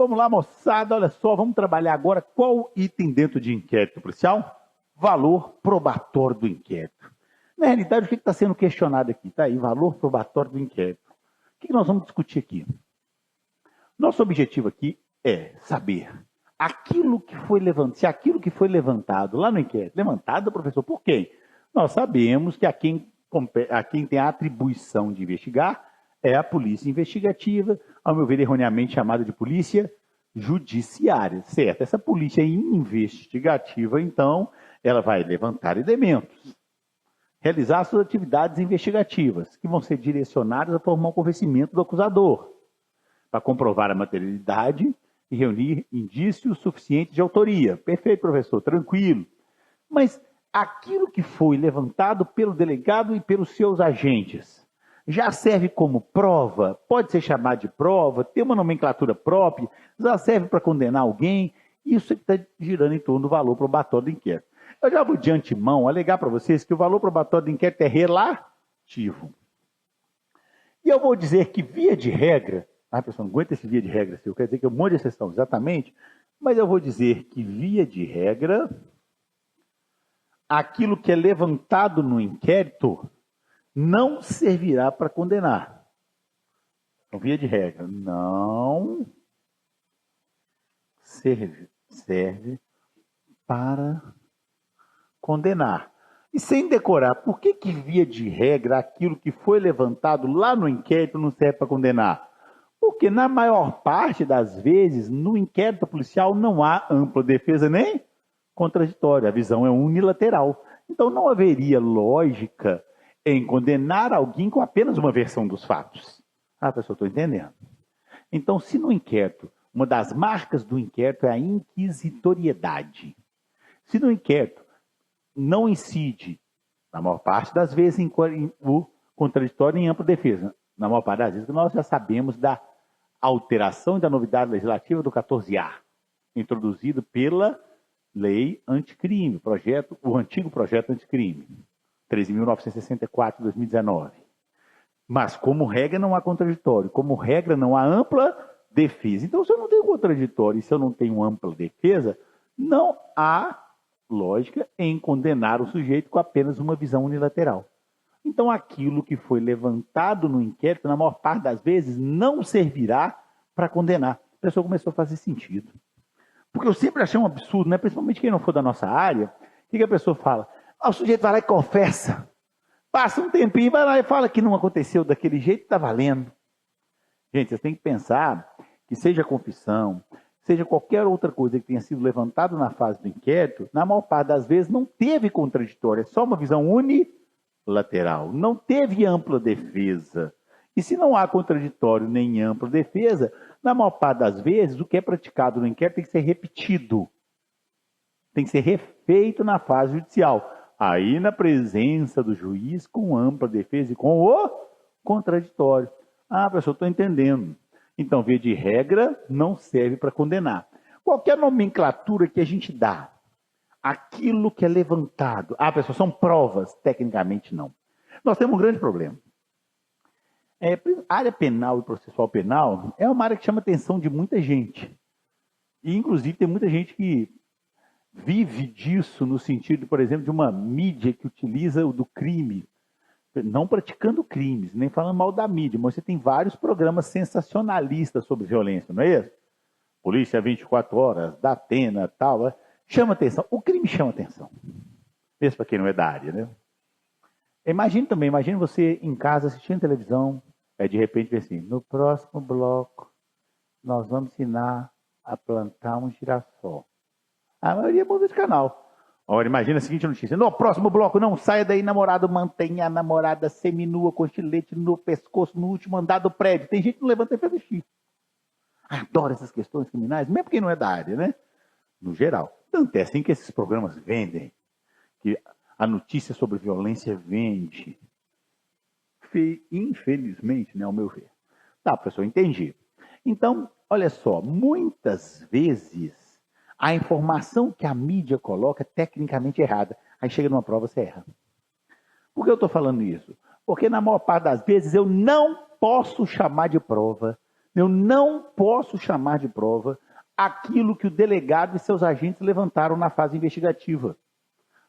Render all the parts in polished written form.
Vamos lá, moçada, olha só, vamos trabalhar agora qual item dentro de inquérito policial? Valor probatório do inquérito. Na realidade, o que está sendo questionado aqui? Está aí, valor probatório do inquérito. O que nós vamos discutir aqui? Nosso objetivo aqui é saber aquilo que foi levantado, se aquilo que foi levantado lá no inquérito, levantado, professor, por quem? Nós sabemos que a quem tem a atribuição de investigar é a polícia investigativa, ao meu ver, erroneamente chamada de polícia judiciária, certo? Essa polícia investigativa, então, ela vai levantar elementos, realizar suas atividades investigativas, que vão ser direcionadas a formar um convencimento do acusador, para comprovar a materialidade e reunir indícios suficientes de autoria. Perfeito, professor, tranquilo. Mas aquilo que foi levantado pelo delegado e pelos seus agentes já serve como prova? Pode ser chamado de prova? Tem uma nomenclatura própria? Já serve para condenar alguém? Isso é que está girando em torno do valor probatório do inquérito. Eu já vou de antemão alegar para vocês que o valor probatório do inquérito é relativo. E eu vou dizer que, via de regra, pessoal, não aguenta esse via de regra, eu quero dizer que é um monte de exceção, exatamente, mas eu vou dizer que, via de regra, aquilo que é levantado no inquérito não servirá para condenar. Então, via de regra, não serve para condenar. E sem decorar, por que via de regra aquilo que foi levantado lá no inquérito não serve para condenar? Porque na maior parte das vezes, no inquérito policial não há ampla defesa nem contraditória, a visão é unilateral. Então não haveria lógica em condenar alguém com apenas uma versão dos fatos. Pessoal, estou entendendo. Então, se no inquérito, uma das marcas do inquérito é a inquisitoriedade. Se no inquérito não incide, na maior parte das vezes, o contraditório em ampla defesa. Na maior parte das vezes, nós já sabemos da alteração e da novidade legislativa do 14A, introduzido pela Lei Anticrime, o antigo projeto Anticrime, 13.964 de 2019. Mas, como regra, não há contraditório. Como regra, não há ampla defesa. Então, se eu não tenho contraditório e se eu não tenho ampla defesa, não há lógica em condenar o sujeito com apenas uma visão unilateral. Então, aquilo que foi levantado no inquérito, na maior parte das vezes, não servirá para condenar. A pessoa começou a fazer sentido. Porque eu sempre achei um absurdo, né? Principalmente quem não for da nossa área, o que a pessoa fala? O sujeito vai lá e confessa. Passa um tempinho, vai lá e fala que não aconteceu daquele jeito, está valendo. Gente, vocês têm que pensar que seja confissão, seja qualquer outra coisa que tenha sido levantada na fase do inquérito, na maior parte das vezes não teve contraditório, é só uma visão unilateral. Não teve ampla defesa. E se não há contraditório nem ampla defesa, na maior parte das vezes, o que é praticado no inquérito tem que ser repetido. Tem que ser refeito na fase judicial. Aí, na presença do juiz, com ampla defesa e com o contraditório. Professor, estou entendendo. Então, via de regra, não serve para condenar. Qualquer nomenclatura que a gente dá, aquilo que é levantado, pessoal, são provas, tecnicamente não. Nós temos um grande problema. A área penal e processual penal é uma área que chama a atenção de muita gente. E, inclusive, tem muita gente que vive disso no sentido, por exemplo, de uma mídia que utiliza o do crime, não praticando crimes, nem falando mal da mídia, mas você tem vários programas sensacionalistas sobre violência, não é isso? Polícia 24 horas, da Atena, tal, chama atenção. O crime chama atenção. Mesmo para quem não é da área, né? Imagine você em casa assistindo televisão, de repente vê assim, no próximo bloco nós vamos ensinar a plantar um girassol. A maioria muda de canal. Ora, imagina a seguinte notícia. No próximo bloco, não saia daí, namorado, mantenha a namorada seminua com estilete no pescoço no último andar do prédio. Tem gente que não levanta e faz xixi. Adoro essas questões criminais, mesmo quem não é da área, né? No geral. Tanto é assim que esses programas vendem, que a notícia sobre violência vende. Infelizmente, né, ao meu ver. Tá, professor, entendi. Então, olha só, muitas vezes a informação que a mídia coloca é tecnicamente errada. Aí chega numa prova, você erra. Por que eu estou falando isso? Porque na maior parte das vezes eu não posso chamar de prova Eu não posso chamar de prova aquilo que o delegado e seus agentes levantaram na fase investigativa.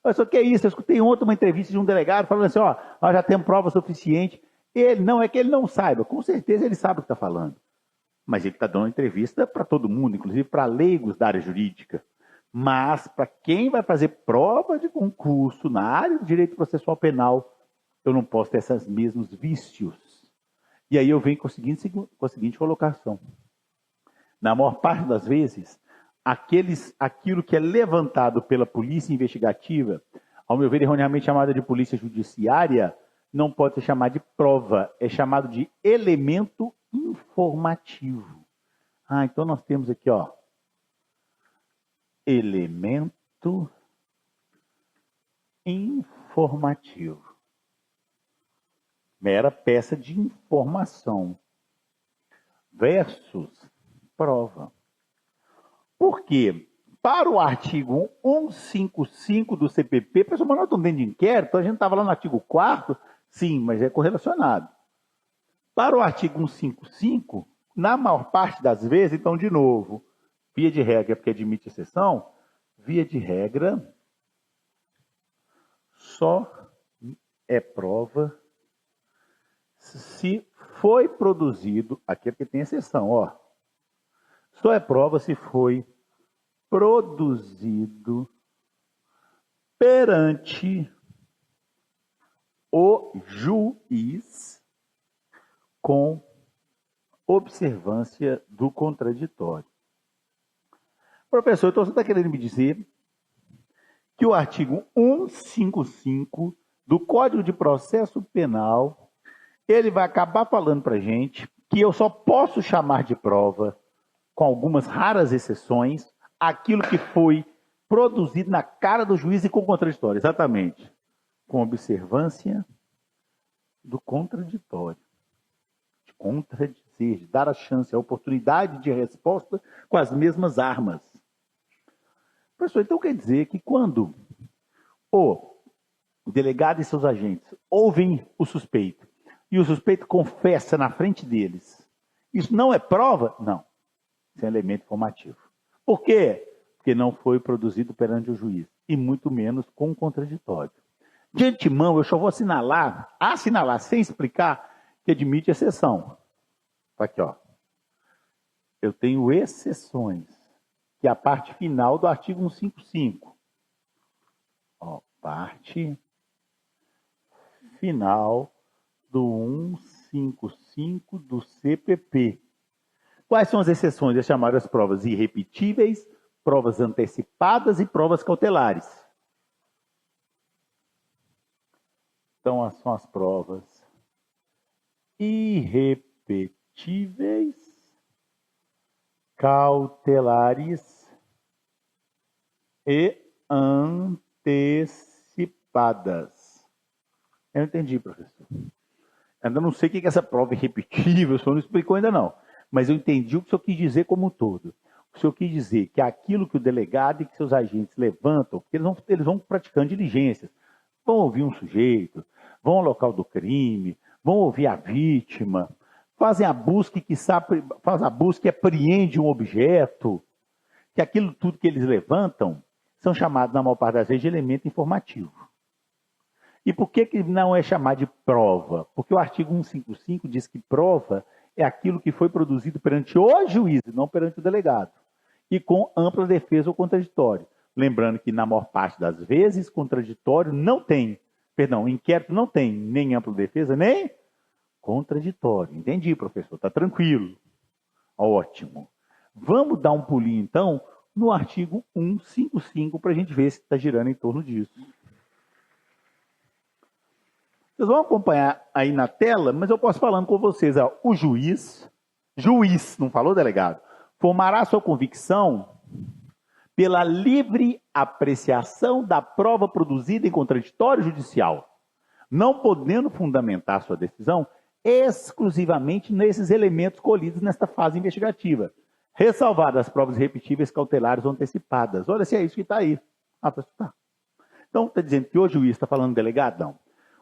Mas o que é isso? Eu escutei ontem uma entrevista de um delegado falando assim, ó, nós já temos prova suficiente. Ele não, é que ele não saiba, com certeza ele sabe o que está falando. Mas ele está dando entrevista para todo mundo, inclusive para leigos da área jurídica. Mas para quem vai fazer prova de concurso na área do direito processual penal, eu não posso ter esses mesmos vícios. E aí eu venho com a seguinte colocação. Na maior parte das vezes, aquilo que é levantado pela polícia investigativa, ao meu ver, erroneamente chamada de polícia judiciária, não pode ser chamado de prova, é chamado de elemento informativo. Então nós temos aqui, ó, elemento informativo. Mera peça de informação versus prova. Por quê? Para o artigo 155 do CPP, pessoal, mas nós estamos dentro de inquérito, a gente estava lá no artigo 4º, sim, mas é correlacionado. Para o artigo 155, na maior parte das vezes, então, de novo, via de regra, porque admite exceção, via de regra, só é prova se foi produzido, aqui é porque tem exceção, ó. Só é prova se foi produzido perante o juiz com observância do contraditório. Professor, então você está querendo me dizer que o artigo 155 do Código de Processo Penal ele vai acabar falando para a gente que eu só posso chamar de prova, com algumas raras exceções, aquilo que foi produzido na cara do juiz e com contraditório. Exatamente. Com observância do contraditório. De contradizer, de dar a chance, a oportunidade de resposta com as mesmas armas. Professor, então quer dizer que quando o delegado e seus agentes ouvem o suspeito, e o suspeito confessa na frente deles, isso não é prova? Não. Isso é elemento informativo. Por quê? Porque não foi produzido perante o juiz, e muito menos com contraditório. De antemão, eu só vou assinalar sem explicar, que admite exceção. Aqui, ó. Eu tenho exceções, que é a parte final do artigo 155. Ó, parte final do 155 do CPP. Quais são as exceções? É chamar as provas irrepetíveis, provas antecipadas e provas cautelares. Então, são as provas irrepetíveis, cautelares e antecipadas. Eu não entendi, professor. Ainda não sei o que é essa prova irrepetível, o senhor não explicou ainda não. Mas eu entendi o que o senhor quis dizer como um todo. O senhor quis dizer que aquilo que o delegado e que seus agentes levantam, porque eles vão praticando diligências, vão ouvir um sujeito, vão ao local do crime, vão ouvir a vítima, fazem a busca e apreende um objeto, que aquilo tudo que eles levantam são chamados, na maior parte das vezes, de elemento informativo. E por que não é chamado de prova? Porque o artigo 155 diz que prova é aquilo que foi produzido perante o juiz, não perante o delegado, e com ampla defesa ou contraditório. Lembrando que, na maior parte das vezes, contraditório não tem, inquérito não tem nem ampla defesa, nem contraditório. Entendi, professor, está tranquilo. Ótimo. Vamos dar um pulinho, então, no artigo 155 para a gente ver se está girando em torno disso. Vocês vão acompanhar aí na tela, mas eu posso falando com vocês. Ó, o juiz, não falou delegado, formará sua convicção pela livre apreciação da prova produzida em contraditório judicial, não podendo fundamentar sua decisão exclusivamente nesses elementos colhidos nesta fase investigativa, ressalvadas as provas repetíveis, cautelares ou antecipadas. Olha se é isso que está aí. Tá. Então, está dizendo que o juiz está falando delegado? Não.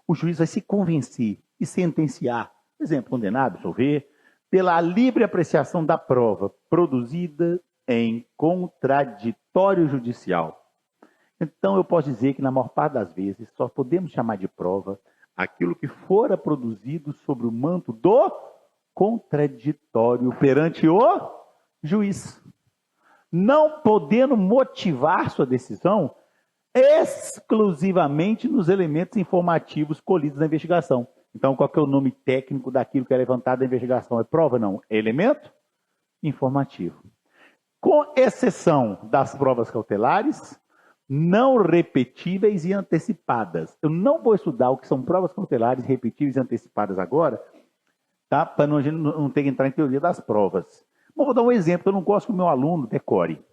O juiz vai se convencer e sentenciar, por exemplo, condenado, absolver, pela livre apreciação da prova produzida em contraditório judicial. Então, eu posso dizer que, na maior parte das vezes, só podemos chamar de prova aquilo que fora produzido sobre o manto do contraditório perante o juiz, não podendo motivar sua decisão exclusivamente nos elementos informativos colhidos na investigação. Então, qual que é o nome técnico daquilo que é levantado na investigação? É prova? Não. É elemento informativo. Com exceção das provas cautelares, não repetíveis e antecipadas. Eu não vou estudar o que são provas cautelares, repetíveis e antecipadas agora, tá? Para a gente não ter que entrar em teoria das provas. Mas vou dar um exemplo, eu não gosto que o meu aluno decore.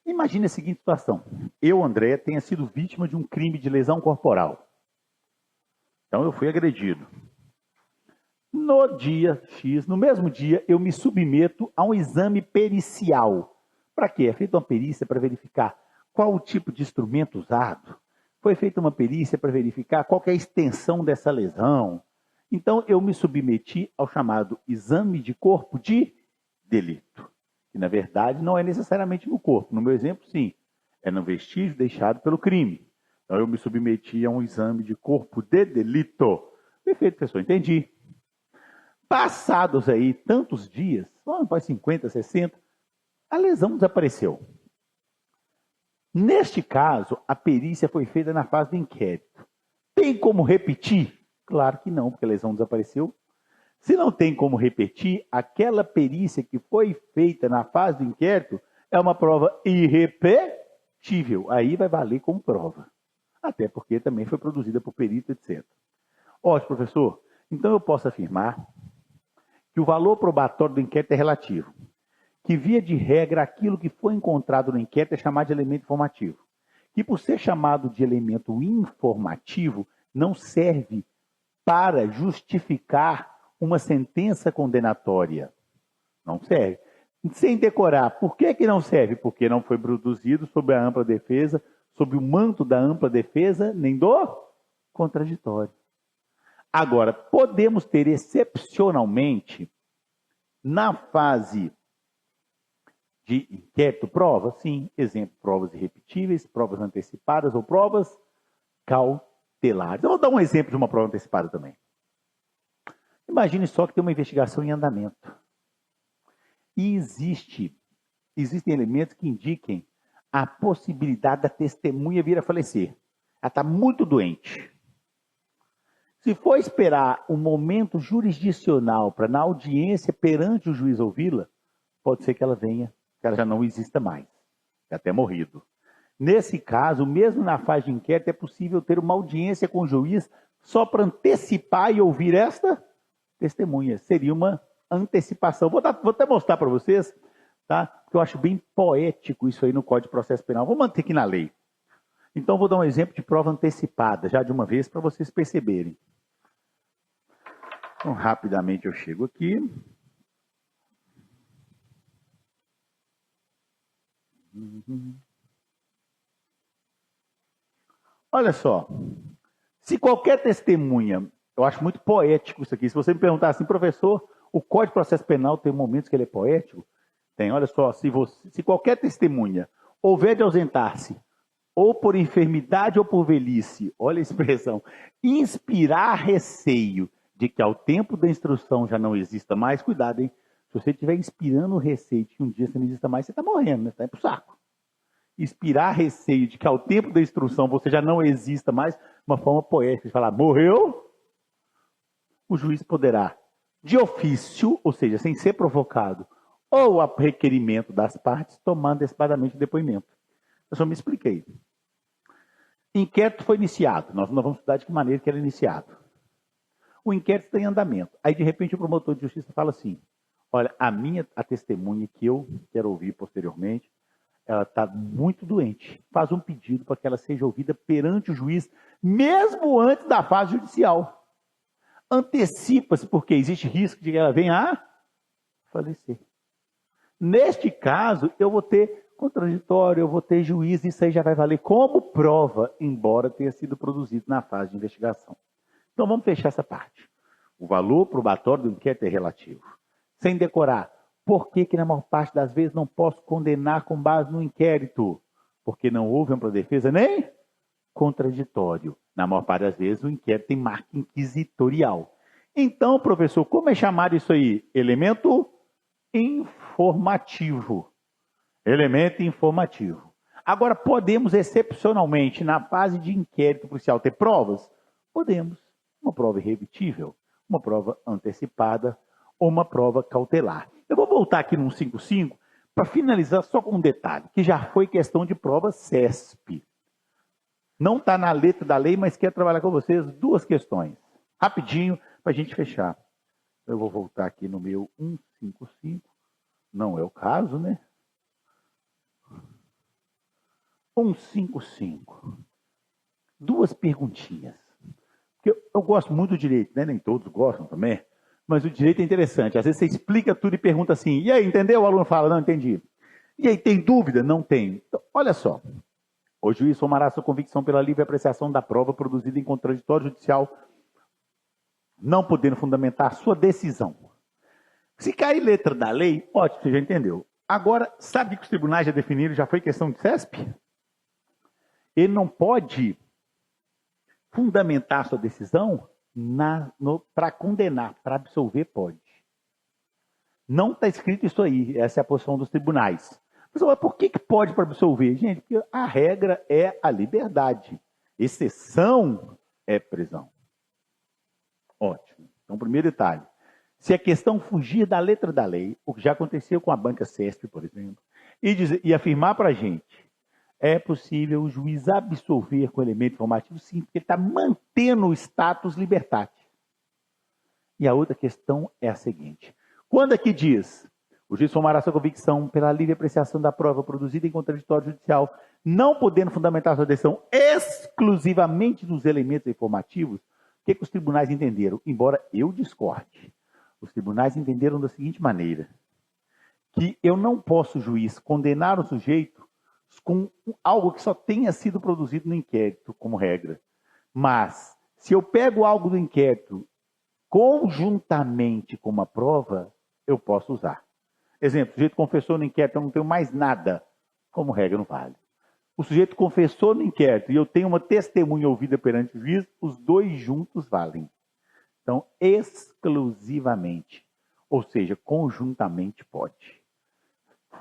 Imagine a seguinte situação. Eu, André, tenha sido vítima de um crime de lesão corporal. Então, eu fui agredido. No dia X, no mesmo dia, eu me submeto a um exame pericial. Para quê? É feita uma perícia para verificar qual o tipo de instrumento usado. Foi feita uma perícia para verificar qual que é a extensão dessa lesão. Então, eu me submeti ao chamado exame de corpo de delito. Que, na verdade, não é necessariamente no corpo. No meu exemplo, sim. É no vestígio deixado pelo crime. Então, eu me submeti a um exame de corpo de delito. Perfeito, professor, entendi. Passados aí tantos dias, após 50, 60, a lesão desapareceu. Neste caso, a perícia foi feita na fase do inquérito. Tem como repetir? Claro que não, porque a lesão desapareceu. Se não tem como repetir, aquela perícia que foi feita na fase do inquérito é uma prova irrepetível. Aí vai valer como prova. Até porque também foi produzida por perito, etc. Ótimo, professor. Então eu posso afirmar que o valor probatório do inquérito é relativo. Que, via de regra, aquilo que foi encontrado no inquérito é chamado de elemento informativo. Que, por ser chamado de elemento informativo, não serve para justificar uma sentença condenatória. Não serve. Sem decorar. Por que não serve? Porque não foi produzido sob a ampla defesa, sob o manto da ampla defesa, nem do contraditório. Agora, podemos ter excepcionalmente, na fase de inquérito, prova? Sim. Exemplo, provas irrepetíveis, provas antecipadas ou provas cautelares. Eu vou dar um exemplo de uma prova antecipada também. Imagine só que tem uma investigação em andamento. E existem elementos que indiquem a possibilidade da testemunha vir a falecer. Ela está muito doente. Se for esperar o momento jurisdicional para, na audiência perante o juiz ouvi-la, pode ser que ela venha, que ela já não exista mais, já até morrido. Nesse caso, mesmo na fase de inquérito, é possível ter uma audiência com o juiz só para antecipar e ouvir esta testemunha. Seria uma antecipação. Vou até mostrar para vocês, tá? Porque eu acho bem poético isso aí no Código de Processo Penal. Vou manter aqui na lei. Então, vou dar um exemplo de prova antecipada, já de uma vez, para vocês perceberem. Então, rapidamente eu chego aqui. Olha só. Se qualquer testemunha, eu acho muito poético isso aqui. Se você me perguntar assim, professor, o Código de Processo Penal tem momentos que ele é poético? Tem, olha só. Se qualquer testemunha houver de ausentar-se, ou por enfermidade ou por velhice, olha a expressão, inspirar receio de que ao tempo da instrução já não exista mais, cuidado, hein? Se você estiver inspirando o receio de que um dia você não exista mais, você está morrendo, né? Está indo para o saco. Inspirar receio de que ao tempo da instrução você já não exista mais, uma forma poética de falar, morreu, o juiz poderá, de ofício, ou seja, sem ser provocado, ou a requerimento das partes, tomar antecipadamente o depoimento. Eu só me expliquei. Inquérito foi iniciado. Nós não vamos estudar de que maneira que era iniciado. O inquérito está em andamento. Aí, de repente, o promotor de justiça fala assim, olha, a testemunha que eu quero ouvir posteriormente, ela está muito doente. Faz um pedido para que ela seja ouvida perante o juiz, mesmo antes da fase judicial. Antecipa-se, porque existe risco de que ela venha a falecer. Neste caso, eu vou ter contraditório, eu vou ter juiz, isso aí já vai valer como prova, embora tenha sido produzido na fase de investigação. Então, vamos fechar essa parte. O valor probatório do inquérito é relativo. sem decorar. Por que que na maior parte das vezes não posso condenar com base no inquérito? Porque não houve ampla defesa nem contraditório. Na maior parte das vezes o inquérito tem marca inquisitorial. Então, professor, como é chamado isso aí? Elemento informativo. Elemento informativo. Agora, podemos excepcionalmente, na fase de inquérito policial, ter provas? Podemos. Uma prova irredutível, uma prova antecipada ou uma prova cautelar. Eu vou voltar aqui no 155 para finalizar só com um detalhe, que já foi questão de prova CESP. Não está na letra da lei, mas quero trabalhar com vocês duas questões. Rapidinho, para a gente fechar. Eu vou voltar aqui no meu 155. Não é o caso, né? 155. Duas perguntinhas. Porque eu gosto muito do direito, né? Nem todos gostam também. Mas o direito é interessante. Às vezes você explica tudo e pergunta assim, e aí, entendeu? O aluno fala, não entendi. E aí, tem dúvida? Não tem. Então, olha só. O juiz formará sua convicção pela livre apreciação da prova produzida em contraditório judicial, não podendo fundamentar sua decisão. Se cair letra da lei, ótimo, você já entendeu. Agora, sabe o que os tribunais já definiram, já foi questão de CESP? Ele não pode fundamentar sua decisão para condenar, para absolver pode. Não está escrito isso aí, essa é a posição dos tribunais. Mas por que pode para absolver? Gente, porque a regra é a liberdade. Exceção é prisão. Ótimo. Então, primeiro detalhe. Se a questão fugir da letra da lei, o que já aconteceu com a banca CESP, por exemplo, e afirmar para a gente, é possível o juiz absolver com elemento informativo, sim, porque ele está mantendo o status libertate. E a outra questão é a seguinte. Quando aqui diz, o juiz formará sua convicção pela livre apreciação da prova produzida em contraditório judicial, não podendo fundamentar sua decisão exclusivamente nos elementos informativos, o que os tribunais entenderam? Embora eu discorde, os tribunais entenderam da seguinte maneira, que eu não posso, juiz, condenar o sujeito com algo que só tenha sido produzido no inquérito, como regra. Mas, se eu pego algo do inquérito conjuntamente com uma prova, eu posso usar. Exemplo, o sujeito confessou no inquérito, eu não tenho mais nada, como regra não vale. O sujeito confessou no inquérito e eu tenho uma testemunha ouvida perante o juiz, os dois juntos valem. Então, exclusivamente, ou seja, conjuntamente pode.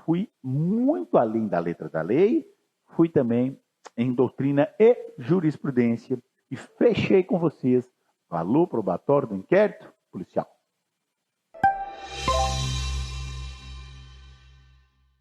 Fui muito além da letra da lei, fui também em doutrina e jurisprudência e fechei com vocês valor probatório do inquérito policial.